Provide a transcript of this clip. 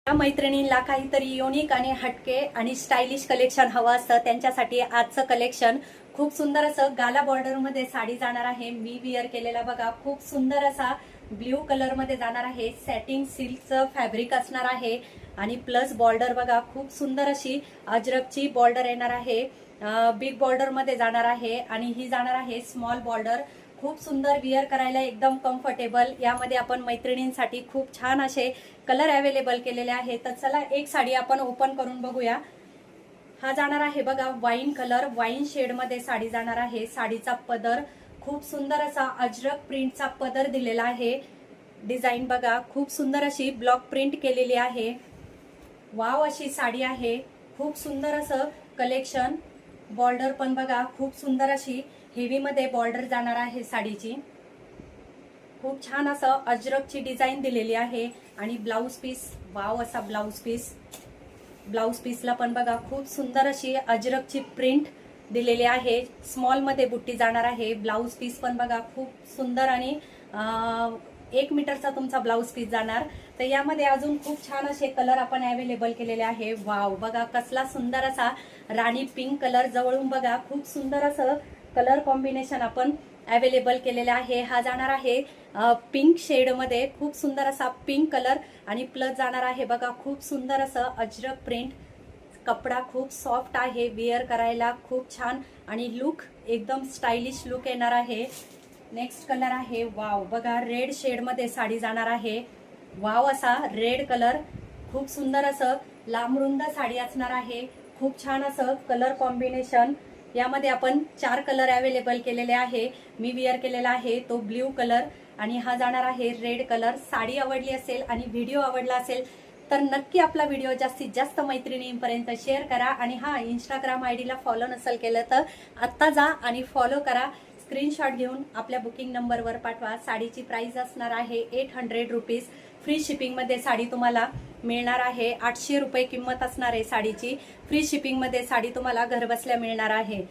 या मैत्रिणींना काहीतरी युनिक आणि हटके आणि स्टायलिश कलेक्शन हवं असतं त्यांच्यासाठी आजचं कलेक्शन खूप सुंदर असं गाला बॉर्डर मध्ये साडी जाणार आहे। मी विअर केलेला बघा खूप सुंदर असा ब्ल्यू कलर मध्ये जाणार आहे। सॅटिन सिल्कचं फॅब्रिक असणार आहे आणि प्लस बॉर्डर बघा खूप सुंदर अशी अजरकची बॉर्डर येणार आहे। बिग बॉर्डर मध्ये जाणार आहे आणि ही जाणार आहे स्मॉल बॉर्डर। खूप सुंदर विअर करायला एकदम कम्फर्टेबल। यामध्ये आपण मैत्रिणींसाठी खूप छान असे कलर अवेलेबल केलेले आहेत। तर चला एक साडी आपण ओपन करून बघूया। हा जाणार आहे बघा वाईन कलर, वाईन शेड मध्ये साडी जाणार आहे। साडीचा पदर खूप सुंदर असा अजरक प्रिंटचा पदर दिलेला आहे। डिझाईन बघा खूप सुंदर अशी ब्लॉक प्रिंट केलेली आहे। वाव अशी साडी आहे। खूप सुंदर असं कलेक्शन। बॉर्डर पण बघा खूप सुंदर अशी हेवी मध्ये बॉर्डर जाणार आहे साडीची। खूप छान असं अजरकची डिझाईन दिलेली आहे आणि ब्लाउज पीस वाव असा ब्लाउज पीस। ब्लाउज पीसला पण बघा खूप सुंदर अशी अजरकची प्रिंट दिलेली आहे। स्मॉल मध्ये बुट्टी जाणार आहे। ब्लाउज पीस पण बघा खूप सुंदर आणि 1 मीटरचा तुमचा ब्लाउज पीस जाणार। तर यामध्ये अजून खूप छान असे कलर आपण अवेलेबल केलेले आहे। वाव बघा कसला सुंदर असा राणी पिंक कलर, जवळून बघा खूप सुंदर असं कलर कॉम्बिनेशन आपण अवेलेबल केलेला आहे। हा जाणार आहे पिंक शेड मध्ये, खूप सुंदर असा पिंक कलर आणि प्लस जाणार आहे बघा खूप सुंदर असं अजरक प्रिंट। कपडा खूप सॉफ्ट आहे, वेअर करायला खूप छान आणि लुक एकदम स्टायलिश लुक येणार आहे। नेक्स्ट कलर आहे वाव बघा रेड शेड मध्ये साडी जाणार आहे। वाव असा रेड कलर, खूप सुंदर असं लांबरुंद साडी असणार आहे। खूप छान असं कलर कॉम्बिनेशन। यामध्ये आपण 4 कलर अवेलेबल केलेले आहे। मी विअर केलेला आहे तो ब्ल्यू कलर आणि हा जाणार आहे रेड कलर। साडी आवडली असेल आणि व्हिडिओ आवडला असेल तर नक्की आपला व्हिडिओ जास्तीत जास्त मैत्रिणींपर्यंत शेअर करा आणि हा इंस्टाग्राम आयडीला फॉलो नसेल केलं तर आत्ता जा आणि फॉलो करा। स्क्रीनशॉट घेऊन आपल्या बुकिंग नंबरवर पाठवा। साडीची प्राइस असणार आहे 800 रुपीज। फ्री शिपिंग मध्ये साडी तुम्हाला मिळणार आहे। 800 रुपये किंमत असणार आहे साडीची। फ्री शिपिंग मध्ये साडी तुम्हाला घरबसल्या मिळणार आहे।